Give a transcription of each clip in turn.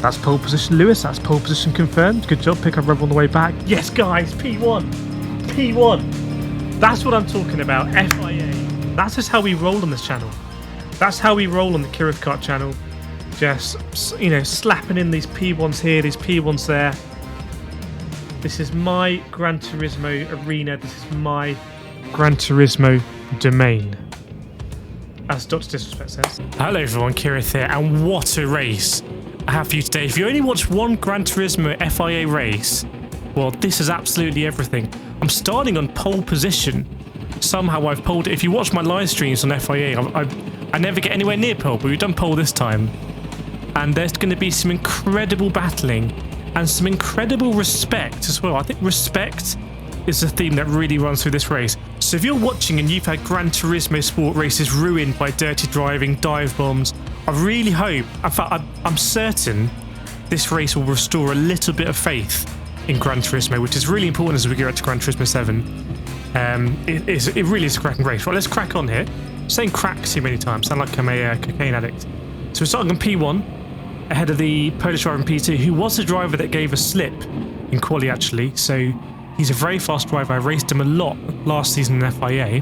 That's pole position, Lewis. That's pole position confirmed. Good job. Pick up rubber on the way back. Yes, guys. P1. P1. That's what I'm talking about. FIA. That's just how we roll on this channel. That's how we roll on the Kireth Kart channel. Just, slapping in these P1s here, these P1s there. This is my Gran Turismo arena. This is my Gran Turismo domain, as Dr. Disrespect says. Hello everyone, Kireth here, and what a race I have for you today. If you only watched one Gran Turismo FIA race, well, this is absolutely everything. I'm starting on pole position. Somehow I've poled it. If you watch my live streams on FIA, I never get anywhere near pole, but we've done pole this time. And there's going to be some incredible battling and some incredible respect as well. I think respect is the theme that really runs through this race. So if you're watching and you've had Gran Turismo Sport races ruined by dirty driving, dive bombs, I really hope, in fact I'm certain, this race will restore a little bit of faith in Gran Turismo, which is really important as we get to Gran Turismo 7. It really is a cracking race. Right, let's crack on here. Saying crack too many times, sound like I'm a cocaine addict. So we're starting on P1, ahead of the Polish driver in P2, who was the driver that gave a slip in quali actually. So he's a very fast driver. I raced him a lot last season in FIA.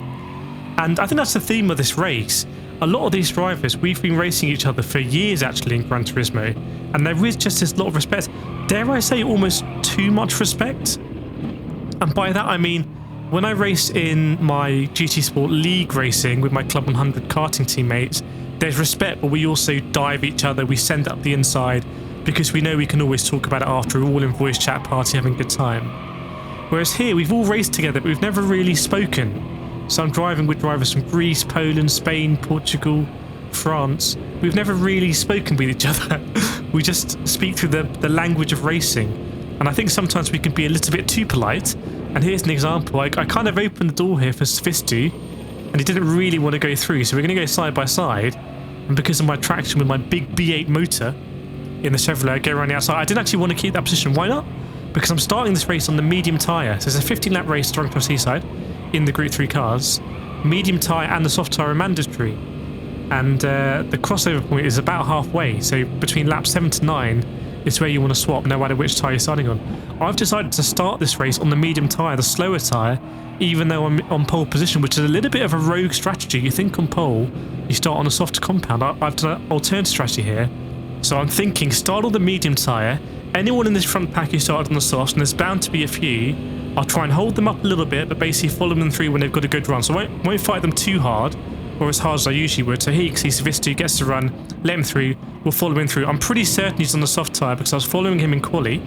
And I think that's the theme of this race. A lot of these drivers, we've been racing each other for years actually in Gran Turismo. And there is just this lot of respect. Dare I say almost too much respect? And by that I mean, when I race in my GT Sport League racing with my Club 100 karting teammates, there's respect, but we also dive each other, we send up the inside, because we know we can always talk about it after, we're all in voice chat party having a good time. Whereas here, we've all raced together, but we've never really spoken. So I'm driving with drivers from Greece, Poland, Spain, Portugal, France. We've never really spoken with each other. We just speak through the language of racing. And I think sometimes we can be a little bit too polite. And here's an example. I kind of opened the door here for Svistu, and he didn't really want to go through. So we're going to go side by side. And because of my traction with my big B8 motor in the Chevrolet, I go around the outside. I didn't actually want to keep that position. Why not? Because I'm starting this race on the medium tyre. So it's a 15-lap race starting from Seaside in the Group 3 cars. Medium tyre and the soft tyre are mandatory. And the crossover point is about halfway. So between laps 7 to 9 is where you want to swap, no matter which tyre you're starting on. I've decided to start this race on the medium tyre, the slower tyre, even though I'm on pole position, which is a little bit of a rogue strategy. You think on pole, you start on a soft compound. I've done an alternative strategy here. So I'm thinking, start on the medium tyre. Anyone in this front pack who started on the softs, and there's bound to be a few, I'll try and hold them up a little bit, but basically follow them through when they've got a good run. So I won't fight them too hard, or as hard as I usually would. So here you can see Svistu gets the run, let him through, we'll follow him through. I'm pretty certain he's on the soft tyre because I was following him in quali,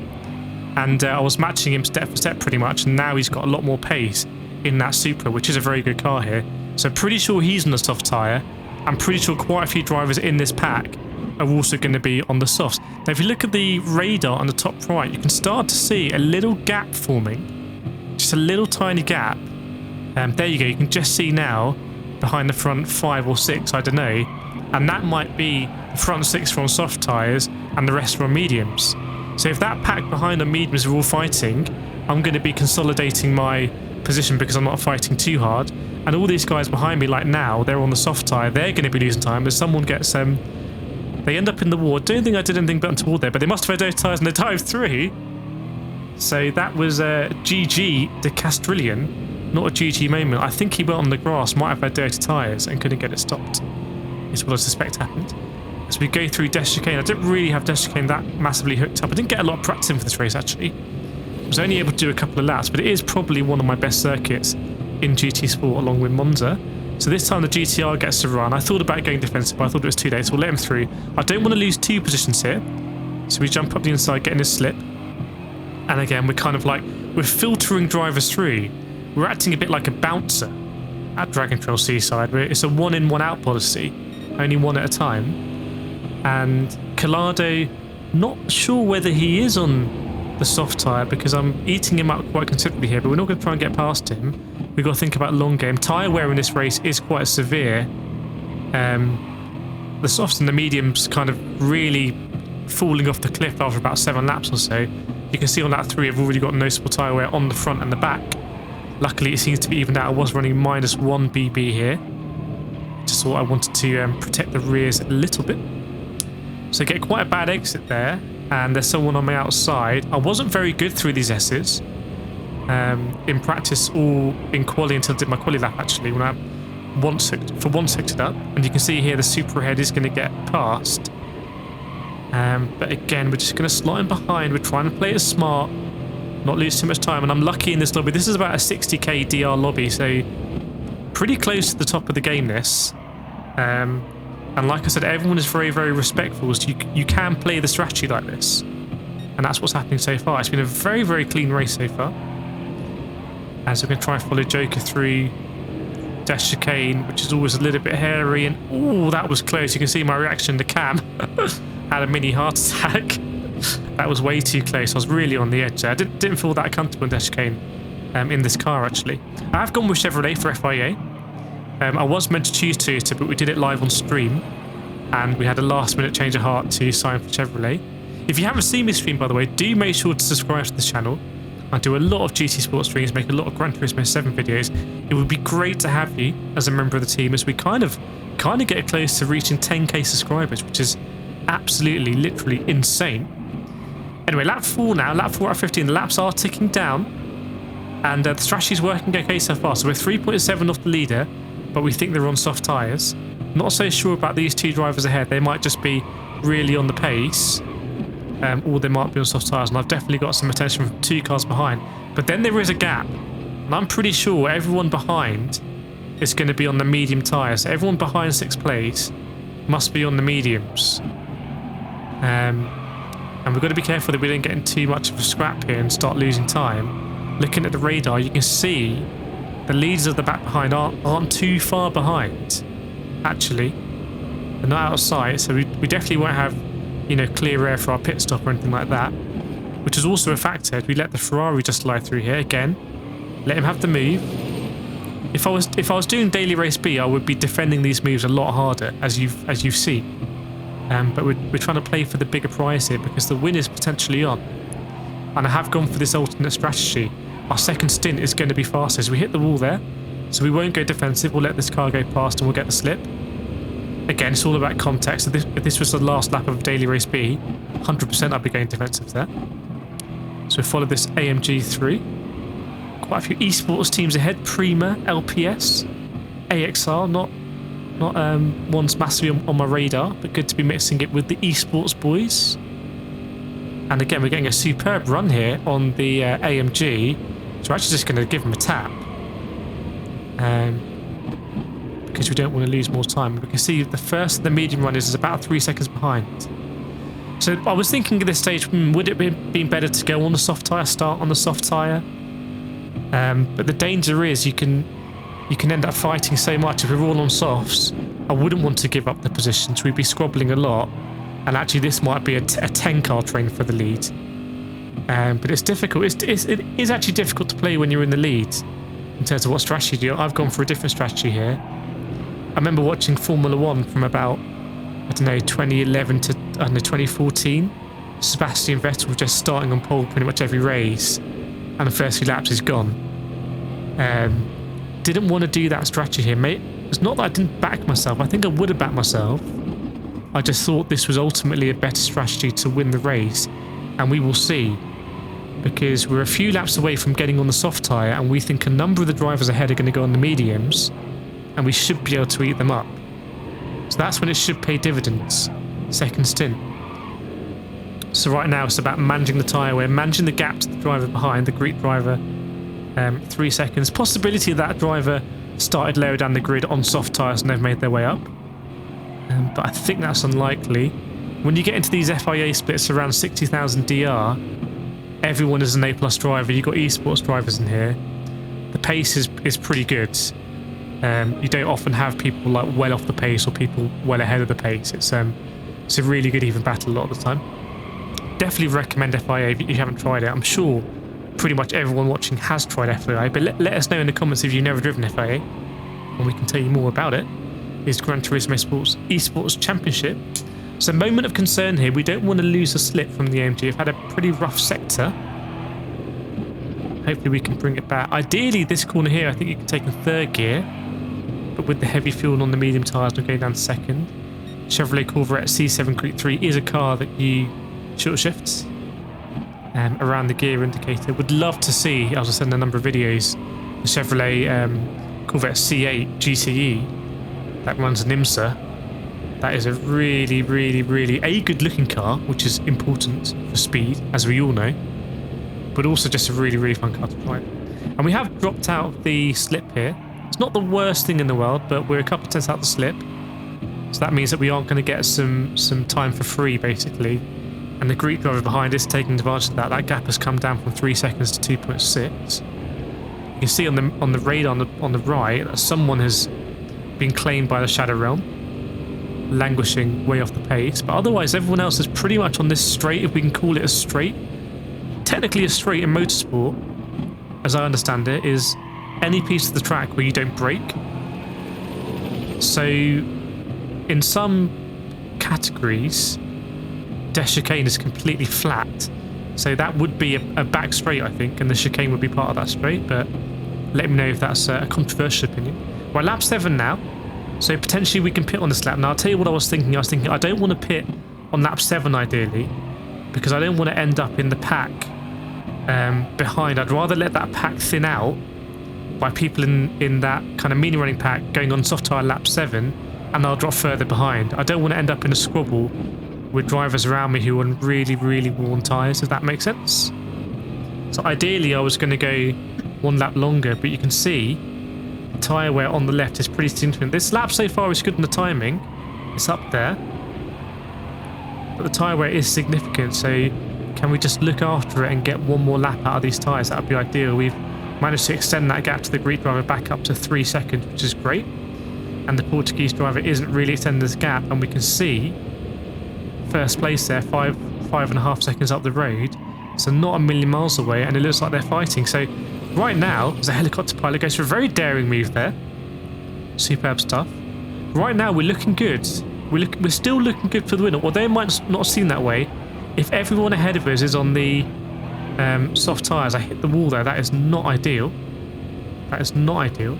and I was matching him step for step pretty much, and now he's got a lot more pace in that Supra, which is a very good car here. So pretty sure he's on the soft tyre. I'm pretty sure quite a few drivers in this pack are also going to be on the softs. Now if you look at the radar on the top right, you can start to see a little gap forming. Just a little tiny gap. There you go, you can just see now behind the front 5 or 6, I don't know. And that might be the front 6 are on soft tyres and the rest are on mediums. So if that pack behind on mediums are all fighting, I'm going to be consolidating my position because I'm not fighting too hard. And all these guys behind me, like now, they're on the soft tyre, they're going to be losing time as someone gets they end up in the ward. Don't think I did anything but untoward there, but they must have had those tyres and they dived through. So that was a GG de Castrillion, not a GG moment. I think he went on the grass, might have had dirty tyres and couldn't get it stopped, is what I suspect happened. As we go through Death Chicane, I didn't really have Death Chicane that massively hooked up. I didn't get a lot of practice in for this race actually. I was only able to do a couple of laps, but it is probably one of my best circuits in GT Sport along with Monza. So this time the GTR gets to run. I thought about going defensive, but I thought it was too late, so we'll let him through. I don't want to lose 2 positions here. So we jump up the inside, getting his slip. And again, we're kind of like, we're filtering drivers through. We're acting a bit like a bouncer at Dragon Trail Seaside, where it's a 1-in, 1-out policy, only one at a time. And Collado, not sure whether he is on the soft tyre because I'm eating him up quite considerably here, but we're not going to try and get past him. We've got to think about long game. Tyre wear in this race is quite severe. The softs and the mediums kind of really falling off the cliff after about 7 laps or so. You can see on lap 3 I've already got noticeable tyre wear on the front and the back. Luckily it seems to be evened out. I was running -1 BB here. thought I wanted to protect the rears a little bit. So get quite a bad exit there. and there's someone on my outside. I wasn't very good through these S's in practice or in quali until I did my quali lap actually, when I once hooked it up, and you can see here the super ahead is going to get past. But again, we're just going to slot in behind. We're trying to play it smart, not lose too much time, and I'm lucky in this lobby. This is about a 60k DR lobby, so pretty close to the top of the game this. And like I said, everyone is very, very respectful, so you can play the strategy like this. And that's what's happening so far. It's been a very, very clean race so far. As we're going to try and follow Joker through Dash Chicane, which is always a little bit hairy. And oh, that was close. You can see my reaction to Cam. Had a mini heart attack. That was way too close. I was really on the edge there. I didn't feel that comfortable in Dash Chicane in this car, actually. I have gone with Chevrolet for FIA. I was meant to choose Toyota, but we did it live on stream, and we had a last-minute change of heart to sign for Chevrolet. If you haven't seen me stream, by the way, do make sure to subscribe to the channel. I do a lot of GT Sport streams, make a lot of Gran Turismo 7 videos. It would be great to have you as a member of the team, as we kind of get close to reaching 10k subscribers, which is absolutely, literally insane. Anyway, lap 4 now, lap 4 out of 15. The laps are ticking down, and the strategy's working okay so far. So we're 3.7 off the leader, but we think they're on soft tyres. Not so sure about these two drivers ahead. They might just be really on the pace, or they might be on soft tyres, and I've definitely got some attention from 2 cars behind. But then there is a gap, and I'm pretty sure everyone behind is going to be on the medium tyres. So everyone behind 6th place must be on the mediums. And we've got to be careful that we don't get in too much of a scrap here and start losing time. Looking at the radar, you can see the leaders of the back behind aren't too far behind, actually. They're not out of sight, so we definitely won't have, you know, clear air for our pit stop or anything like that, which is also a factor. We let the Ferrari just slide through here again, let him have the move. If I was doing daily race B, I would be defending these moves a lot harder, as you've seen. But we're trying to play for the bigger prize here because the win is potentially on, and I have gone for this alternate strategy. Our second stint is going to be faster, so we hit the wall there, so we won't go defensive. We'll let this car go past and we'll get the slip. Again, it's all about context. If this was the last lap of daily race B, 100% I'd be going defensive there. So we follow this AMG through. Quite a few esports teams ahead. Prima, LPS, AXR, not one's massively on my radar, but good to be mixing it with the esports boys. And again, we're getting a superb run here on the AMG, so we're actually just going to give him a tap, because we don't want to lose more time. We can see the first of the medium runners is about 3 seconds behind. So I was thinking at this stage, would it have been better to go on the soft tyre, start on the soft tyre? But the danger is you can end up fighting so much. If we're all on softs, I wouldn't want to give up the positions. We'd be squabbling a lot. And actually, this might be a 10-car train for the lead. But it's difficult. It is actually difficult to play when you're in the lead in terms of what strategy you do. I've gone for a different strategy here. I remember watching Formula 1 from about, 2011 to 2014. Sebastian Vettel was just starting on pole pretty much every race, and the first few laps is gone. Didn't want to do that strategy here, mate. It's not that I didn't back myself. I think I would have backed myself. I just thought this was ultimately a better strategy to win the race, and we will see, because we're a few laps away from getting on the soft tyre, and we think a number of the drivers ahead are going to go on the mediums, and we should be able to eat them up. So that's when it should pay dividends. Second stint. So right now it's about managing the tyre. We're managing the gap to the driver behind, the Greek driver. 3 seconds. Possibility that driver started lower down the grid on soft tyres and they've made their way up. But I think that's unlikely. When you get into these FIA splits around 60,000 DR, everyone is an A+ driver. You've got esports drivers in here. The pace is pretty good. You don't often have people like well off the pace or people well ahead of the pace. It's a really good even battle a lot of the time. Definitely recommend FIA if you haven't tried it. I'm sure pretty much everyone watching has tried FIA, but let us know in the comments if you've never driven FIA, and we can tell you more about it. Is Gran Turismo Esports Championship. So moment of concern here. We don't want to lose a slip from the AMG. We've had a pretty rough sector. Hopefully we can bring it back. Ideally, this corner here, I think you can take in third gear, but with the heavy fuel on the medium tyres, we're going down second. Chevrolet Corvette C7 Creek 3 is a car that you short shifts around the gear indicator. Would love to see, as I said in a number of videos, the Chevrolet Corvette C8 GTE that runs an IMSA. That is a really, really, really a good looking car, which is important for speed, as we all know, but also just a really, really fun car to drive. And we have dropped out the slip here. It's not the worst thing in the world, but we're a couple of tenths out the slip. So that means that we aren't going to get some time for free, basically. And the Greek driver behind is taking advantage of that. That gap has come down from 3 seconds to 2.6. You can see on the radar on the right that someone has been claimed by the Shadow Realm, languishing way off the pace. But otherwise, everyone else is pretty much on this straight, if we can call it a straight. Technically, a straight in motorsport, as I understand it, is any piece of the track where you don't brake. So, in some categories, the chicane is completely flat. So that would be a back straight, I think, and the chicane would be part of that straight, but let me know if that's a controversial opinion. We're lap 7 now, so potentially we can pit on this lap. Now, I'll tell you what I was thinking. I don't want to pit on lap 7, ideally, because I don't want to end up in the pack behind. I'd rather let that pack thin out by people in that kind of mini running pack going on soft tyre lap 7, and I'll drop further behind. I don't want to end up in a squabble with drivers around me who are on really, really worn tyres, if that makes sense. So ideally I was going to go 1 lap longer, but you can see the tyre wear on the left is pretty significant. This lap so far is good in the timing. It's up there. But the tyre wear is significant, so can we just look after it and get 1 more lap out of these tyres? That would be ideal. We've managed to extend that gap to the Greek driver back up to 3 seconds, which is great. And the Portuguese driver isn't really extending this gap, and we can see first place there, 5.5 seconds up the road, so not a million miles away, and it looks like they're fighting. So right now, as a helicopter pilot goes for a very daring move there, superb stuff. Right now we're looking good. We're still looking good for the win. Although it might not seem that way, if everyone ahead of us is on the soft tyres, I hit the wall there. That is not ideal. That is not ideal.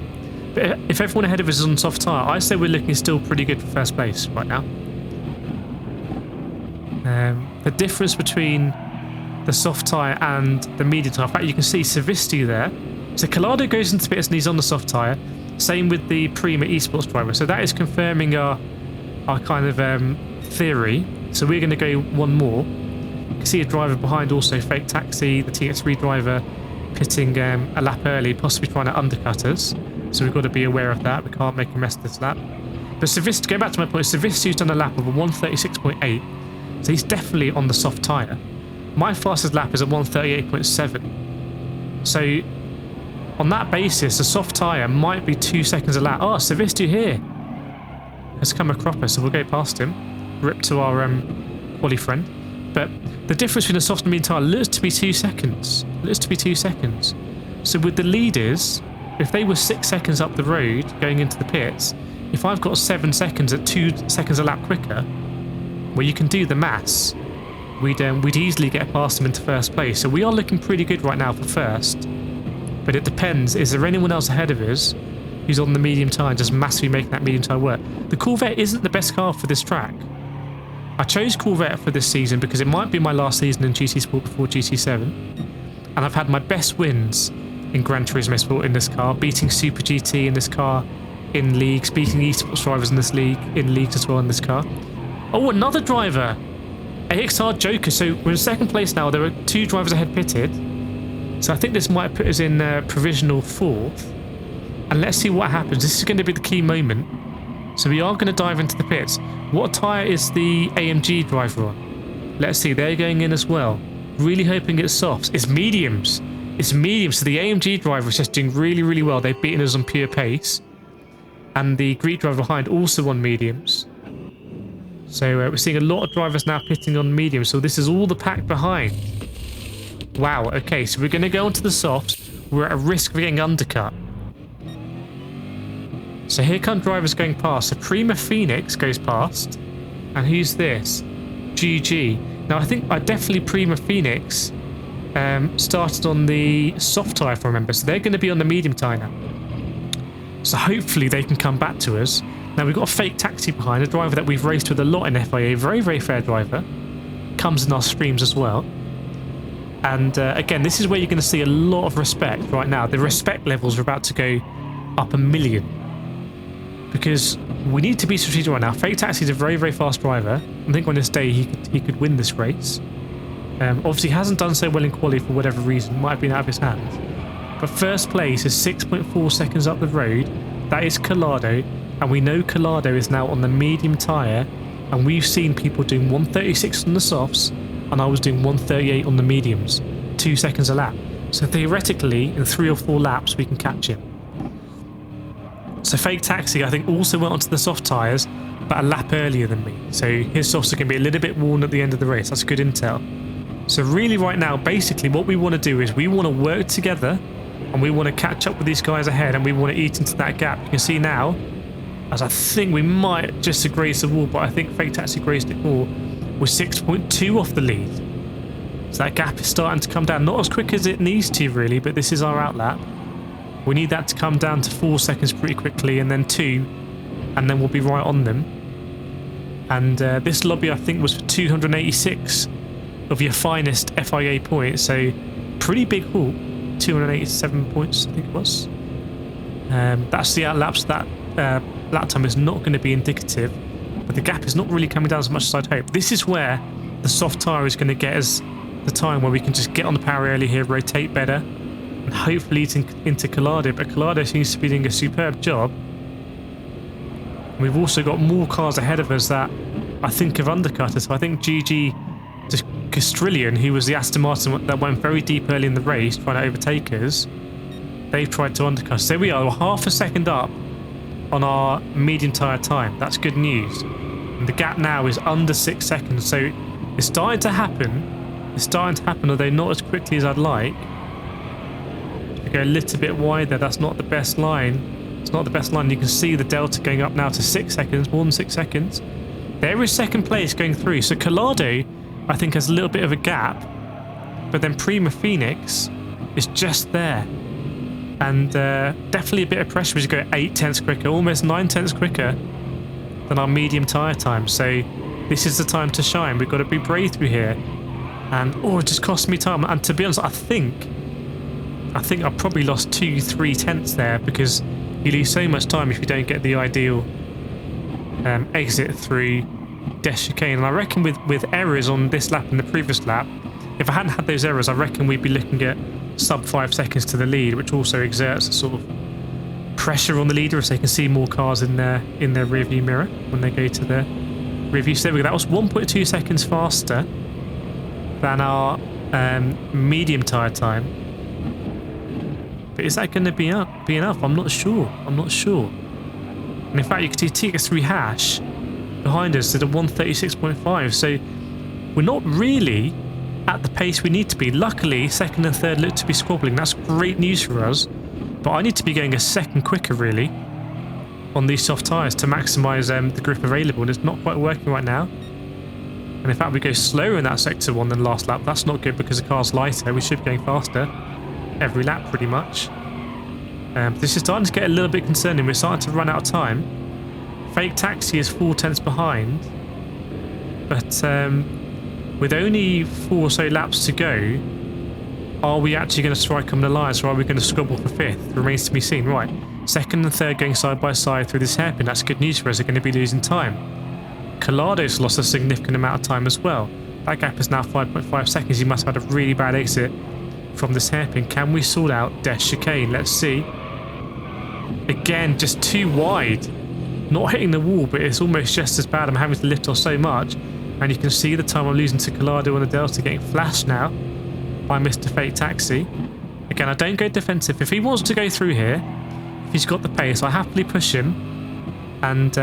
But if everyone ahead of us is on soft tyre, I say we're looking still pretty good for first place right now. The difference between the soft tyre and the medium tyre, in fact, you can see Savisti there. So Collado goes into pits and he's on the soft tyre. Same with the FIA Esports driver. So that is confirming our kind of theory. So we're going to go 1 more. You can see a driver behind also fake taxi, the TX3 driver pitting a lap early, possibly trying to undercut us. So we've got to be aware of that. We can't make a mess of this lap. But Savisti, going back to my point, Savisti's done a lap of a 136.8. So he's definitely on the soft tyre. My fastest lap is at 138.7. So on that basis, the soft tyre might be 2 seconds a lap. Oh, Savisti here has come across us, so we'll go past him. Rip to our quali friend. But the difference between the soft and medium tyre looks to be 2 seconds. Looks to be 2 seconds. So with the leaders, if they were 6 seconds up the road going into the pits, if I've got 7 seconds at 2 seconds a lap quicker, well, you can do the maths. We'd easily get past them into first place. So we are looking pretty good right now for first. But it depends. Is there anyone else ahead of us who's on the medium tyre, just massively making that medium tyre work? The Corvette isn't the best car for this track. I chose Corvette for this season because it might be my last season in GT Sport before GT7. And I've had my best wins in Gran Turismo Sport in this car, beating Super GT in this car in leagues, beating esports drivers in this league, in leagues as well in this car. Oh, another driver! AXR Joker. So we're in 2nd place now. There are 2 drivers ahead pitted. So I think this might put us in provisional 4th. And let's see what happens. This is going to be the key moment. So we are going to dive into the pits. What tyre is the AMG driver on? Let's see. They're going in as well. Really hoping it's softs. It's mediums. It's mediums. So the AMG driver is just doing really, really well. They've beaten us on pure pace. And the Greek driver behind also on mediums. So we're seeing a lot of drivers now pitting on medium. So this is all the pack behind. Wow, okay, so we're going to go onto the softs. We're at a risk of getting undercut. So here come drivers going past. So Prima Phoenix goes past. And who's this? GG. Now I think definitely Prima Phoenix started on the soft tyre, if I remember. So they're going to be on the medium tyre now. So hopefully they can come back to us. Now we've got a fake taxi behind, a driver that we've raced with a lot in FIA. Very, very fair driver. comes in our streams as well. And again, this is where you're going to see a lot of respect right now. The respect levels are about to go up a million. Because we need to be strategic right now. Fake Taxi is a very, very fast driver. I think on this day he could win this race. Obviously he hasn't done so well in quali for whatever reason. Might have been out of his hands. But first place is 6.4 seconds up the road. That is Collado. And we know Collado is now on the medium tyre. And we've seen people doing 136 on the softs. And I was doing 138 on the mediums. 2 seconds a lap. So theoretically, in 3 or 4 laps, we can catch him. So Fake Taxi, I think, also went onto the soft tyres, but a lap earlier than me. So his softs are going to be a little bit worn at the end of the race. That's good intel. So really right now, basically what we want to do is we want to work together and we want to catch up with these guys ahead and we want to eat into that gap. You can see now, as I think we might just have grazed the wall, but I think Fake Taxi grazed it more. We're 6.2 off the lead. So that gap is starting to come down. Not as quick as it needs to really, but this is our outlap. We need that to come down to 4 seconds pretty quickly, and then 2, and then we'll be right on them. And this lobby, I think, was for 286 of your finest FIA points, so pretty big haul. 287 points, I think it was. That's the outlaps. That lap time is not going to be indicative, but the gap is not really coming down as much as I'd hope. This is where the soft tyre is going to get us the time where we can just get on the power early here, rotate better, and hopefully eat into Collado. But Collado seems to be doing a superb job. We've also got more cars ahead of us that I think have undercut us. So I think GG Castrillion, who was the Aston Martin that went very deep early in the race trying to overtake us, they've tried to undercut us. There we are, we're half a second up on our medium tyre time. That's good news. And the gap now is under 6 seconds, so it's starting to happen. It's starting to happen, although not as quickly as I'd like. If we go a little bit wider, that's not the best line. It's not the best line. You can see the delta going up now to 6 seconds, more than 6 seconds. There is second place going through. So Collado, I think, has a little bit of a gap, but then Prima Phoenix is just there. And definitely a bit of pressure as you go 8 tenths quicker, almost 9 tenths quicker than our medium tyre time. So this is the time to shine. We've got to be brave through here. And it just cost me time. And to be honest, I think I probably lost 2-3 tenths there, because you lose so much time if you don't get the ideal exit through Des Chicane. And I reckon with errors on this lap and the previous lap, if I hadn't had those errors, I reckon we'd be looking at sub 5 seconds to the lead, which also exerts a sort of pressure on the leader as they can see more cars in their rear view mirror when they go to the rear view. So there we go. That was 1.2 seconds faster than our medium tyre time. But is that going to be enough? I'm not sure. I'm not sure. And in fact, you can see TX3 Hash behind us did a 136.5. So we're not really at the pace we need to be. Luckily, second and third look to be squabbling. That's great news for us. But I need to be going a second quicker, really, on these soft tyres to maximise the grip available. And it's not quite working right now. And in fact, we go slower in that sector 1 than last lap. That's not good because the car's lighter. We should be going faster every lap, pretty much. This is starting to get a little bit concerning. We're starting to run out of time. Fake Taxi is 4 tenths behind. But with only 4 or so laps to go, are we actually going to strike on the lines, or are we going to squabble for 5th? Remains to be seen. Right, second and third going side by side through this hairpin. That's good news for us. They're going to be losing time. Collado's lost a significant amount of time as well. That gap is now 5.5 seconds. He must have had a really bad exit from this hairpin. Can we sort out Des Chicane? Let's see. Again, just too wide. Not hitting the wall, but it's almost just as bad. I'm having to lift off so much. And you can see the time I'm losing to Collado on the Delta, getting flashed now by Mr. Fake Taxi. Again, I don't go defensive. If he wants to go through here, if he's got the pace, I happily push him and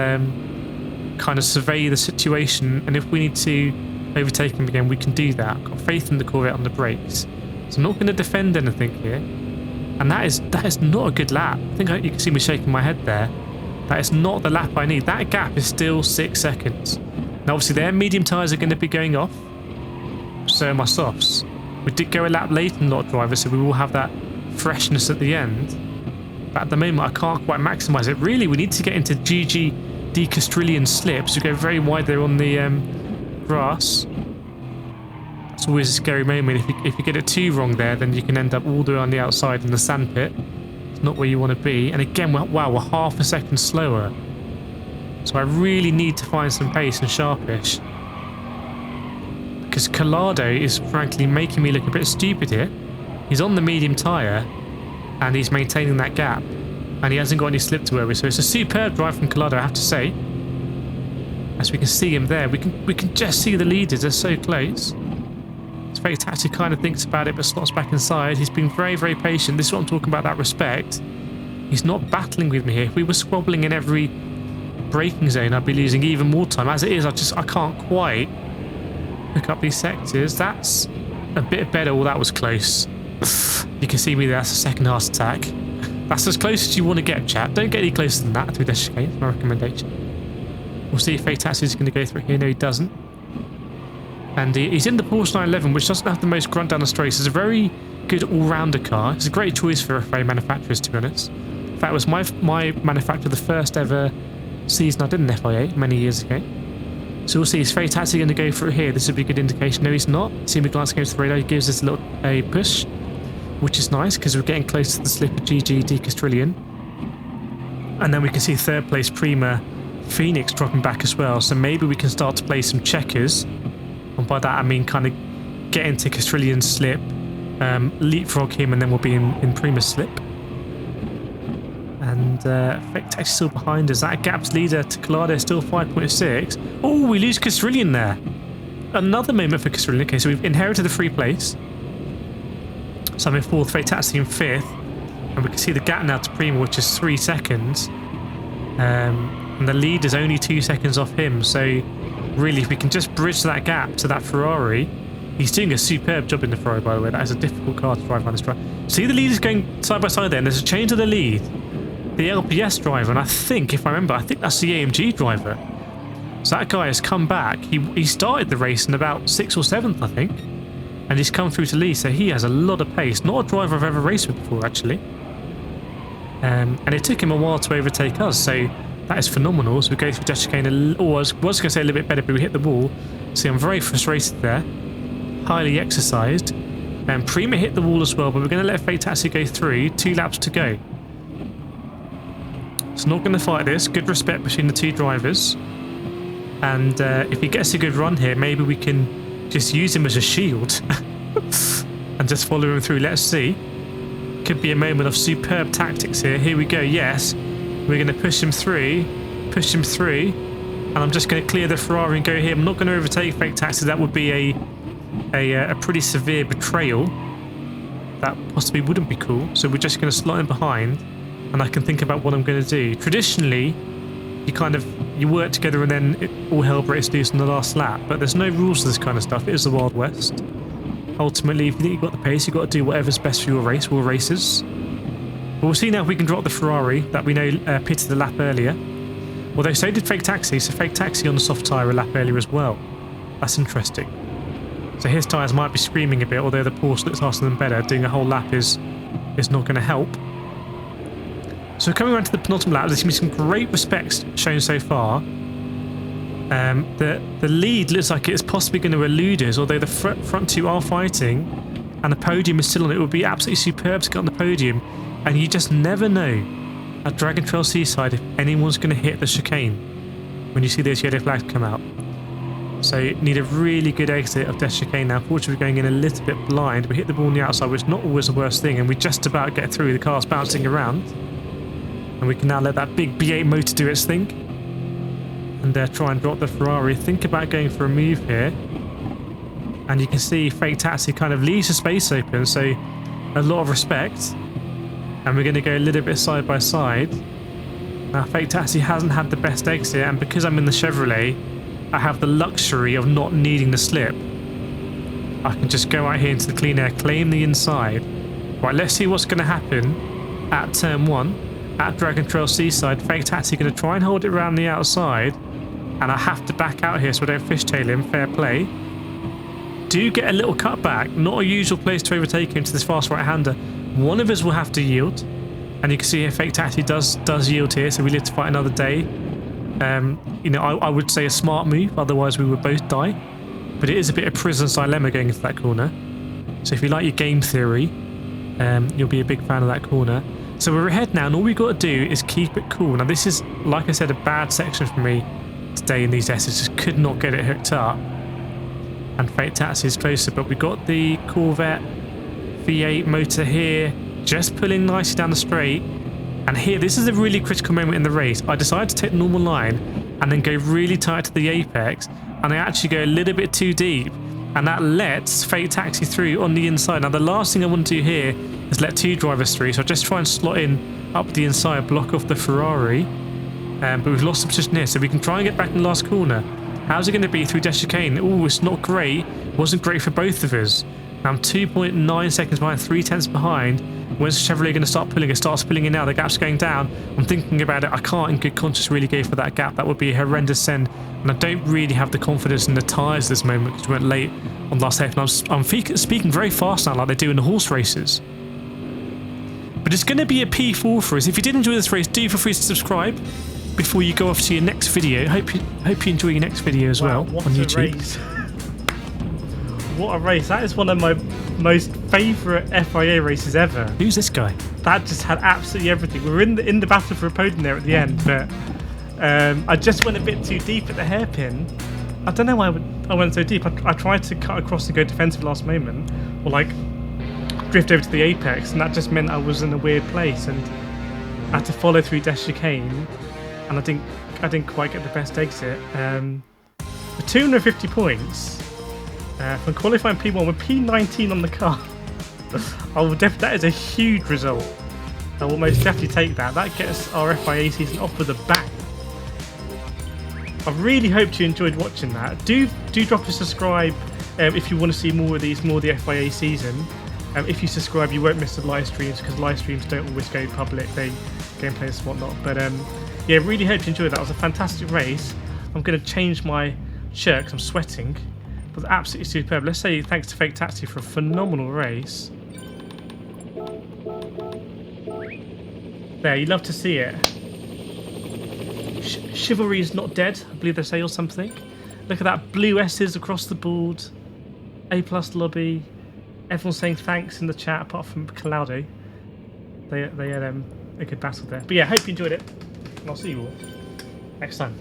kind of survey the situation. And if we need to overtake him again, we can do that. I've got faith in the Corvette on the brakes. So I'm not going to defend anything here. And that is not a good lap. I think you can see me shaking my head there. That is not the lap I need. That gap is still 6 seconds. Now, obviously, their medium tyres are going to be going off. So are my softs. We did go a lap late in lot driver, so we will have that freshness at the end. But at the moment, I can't quite maximise it. Really, we need to get into GG Castrillion slips. We go very wide there on the grass. It's always a scary moment. If you get it too wrong there, then you can end up all the way on the outside in the sandpit. It's not where you want to be. And again, wow, we're half a second slower. So I really need to find some pace and sharpish. Because Collado is frankly making me look a bit stupid here. He's on the medium tyre and he's maintaining that gap. And he hasn't got any slip to work with. So it's a superb drive from Collado, I have to say. As we can see him there, we can just see the leaders. They're so close. Fake Taxi kind of thinks about it but slots back inside. He's been very, very patient. This is what I'm talking about, that respect. He's not battling with me here. If we were squabbling in every braking zone, I'd be losing even more time. As it is, I can't quite pick up these sectors. That's a bit better. Well, that was close. You can see me there. That's a second heart attack. That's as close as you want to get, chat. Don't get any closer than that through this chicane. That's my recommendation. We'll see if Fake Taxi is going to go through here. No, he doesn't. And he's in the Porsche 911, which doesn't have the most grunt down the straight. It's a very good all-rounder car. It's a great choice for FIA manufacturers, to be honest. In fact, it was my manufacturer the first ever season I did an FIA many years ago. So we'll see. Is Fake Taxi going to go through here? This would be a good indication. No, he's not. See me glancing against the radar. He gives us a push, which is nice because we're getting close to the slip of GG Castrillion. And then we can see third place Prima Phoenix dropping back as well. So maybe we can start to play some checkers. And by that I mean kind of get into Castrilion's slip, leapfrog him, and then we'll be in Prima's slip. And Fake Taxi still behind us. That gap's leader to Collado still 5.6. Oh, we lose Castrillion there. Another moment for Castrillion. Okay, so we've inherited the free place. So I'm in fourth, Fake Taxi in fifth. And we can see the gap now to Prima, which is 3 seconds. And the lead is only 2 seconds off him. So really, if we can just bridge that gap to that Ferrari. He's doing a superb job in the Ferrari, by the way. That is a difficult car to drive on this track. See the leaders going side by side there, and there's a change of the lead. The LPS driver, and I think, if I remember, I think that's the AMG driver. So that guy has come back. He started the race in about 6th or 7th, I think. And he's come through to lead, so he has a lot of pace. Not a driver I've ever raced with before, actually. And it took him a while to overtake us, so that is phenomenal. So we go through Death Chicane, I was going to say a little bit better, but we hit the wall. See, I'm very frustrated there. Highly exercised. And Prima hit the wall as well, but we're going to let Fake Taxi go through. 2 laps to go. So not going to fight this. Good respect between the two drivers. And if he gets a good run here, maybe we can just use him as a shield. And just follow him through. Let's see. Could be a moment of superb tactics here. Here we go. Yes. We're going to push him through. Push him through. And I'm just going to clear the Ferrari and go here. I'm not going to overtake Fake Taxi. That would be a pretty severe betrayal. That possibly wouldn't be cool. So we're just going to slot in behind. And I can think about what I'm going to do. Traditionally, you work together and then all hell breaks loose on the last lap. But there's no rules to this kind of stuff. It is the Wild West. Ultimately, if you think you've got the pace, you've got to do whatever's best for your race. We're racers. But we'll see now if we can drop the Ferrari that we know pitted the lap earlier. Although so did Fake Taxi. So Fake Taxi on the soft tyre a lap earlier as well. That's interesting. So his tyres might be screaming a bit, although the Porsche looks faster than better. Doing a whole lap is not going to help. So coming around to the penultimate lap, there's going to be some great respects shown so far. The lead looks like it's possibly going to elude us, although the front two are fighting, and the podium is still on. It would be absolutely superb to get on the podium, and you just never know at Dragon Trail Seaside if anyone's going to hit the chicane when you see those yellow flags come out. So you need a really good exit of Death Chicane now. Fortunately, we're going in a little bit blind. We hit the ball on the outside, which is not always the worst thing, and we just about get through. The car's bouncing around. And we can now let that big B8 motor do its thing. And try and drop the Ferrari. Think about going for a move here. And you can see Fake Taxi kind of leaves the space open. So a lot of respect. And we're going to go a little bit side by side. Now Fake Taxi hasn't had the best exit. And because I'm in the Chevrolet, I have the luxury of not needing the slip. I can just go out here into the clean air, claim the inside. Right, let's see what's going to happen at turn 1. At Dragon Trail Seaside. Fake Taxi going to try and hold it around the outside. And I have to back out here so I don't fishtail him. Fair play. Do get a little cutback. Not a usual place to overtake him to this fast right-hander. One of us will have to yield. And you can see here Fake Taxi does yield here. So we live to fight another day. I would say a smart move. Otherwise we would both die. but it is a bit of prisoner's dilemma going into that corner. So if you like your game theory, you'll be a big fan of that corner. So we're ahead now, and all we've got to do is keep it cool. Now this is, like I said, a bad section for me today in these S's. Just could not get it hooked up. And Fate Taxi is closer, but we got the Corvette V8 motor here, just pulling nicely down the straight. And here, this is a really critical moment in the race. I decided to take the normal line and then go really tight to the apex, and I actually go a little bit too deep, and that lets Fate Taxi through on the inside. Now the last thing I want to do here is let two drivers through, so I just try and slot in up the inside, block off the Ferrari, but we've lost the position here, so we can try and get back in the last corner. How's it going to be through Des Chicane? Oh, it's not great. Wasn't great for both of us. Now I'm 2.9 seconds behind, 0.3 behind. When's Chevrolet going to start pulling? It starts pulling in now. The gap's going down. I'm thinking about it. I can't in good conscience really go for that gap. That would be a horrendous send. And I don't really have the confidence in the tyres at this moment because we went late on the last lap. And I'm speaking very fast now like they do in the horse races. But it's going to be a P4 for us. If you did enjoy this race, do feel free to subscribe before you go off to your next video. Hope you enjoy your next video as well on YouTube. Race. What a race. That is one of my most favourite FIA races ever. Who's this guy? That just had absolutely everything. We were in the battle for a podium there at the end, but I just went a bit too deep at the hairpin. I don't know why I went so deep. I tried to cut across and go defensive last moment, or like drift over to the apex, and that just meant I was in a weird place, and I had to follow through Des Chicane, and I didn't quite get the best exit. For 250 points. From qualifying P1 with P19 on the car, that is a huge result. I will most definitely take that. That gets our FIA season off with a bang. I really hope you enjoyed watching that. Do drop a subscribe if you want to see more of these, more of the FIA season. If you subscribe, you won't miss the live streams because live streams don't always go public. They gameplays and whatnot. But yeah, really hope you enjoyed that. It was a fantastic race. I'm going to change my shirt because I'm sweating. It was absolutely superb. Let's say thanks to Fate Taxi for a phenomenal race. There, you love to see it. Chivalry is not dead, I believe they say, or something. Look at that, blue S's across the board. A+ lobby. Everyone's saying thanks in the chat, apart from Calado. They had a good battle there. But yeah, hope you enjoyed it, and I'll see you all next time.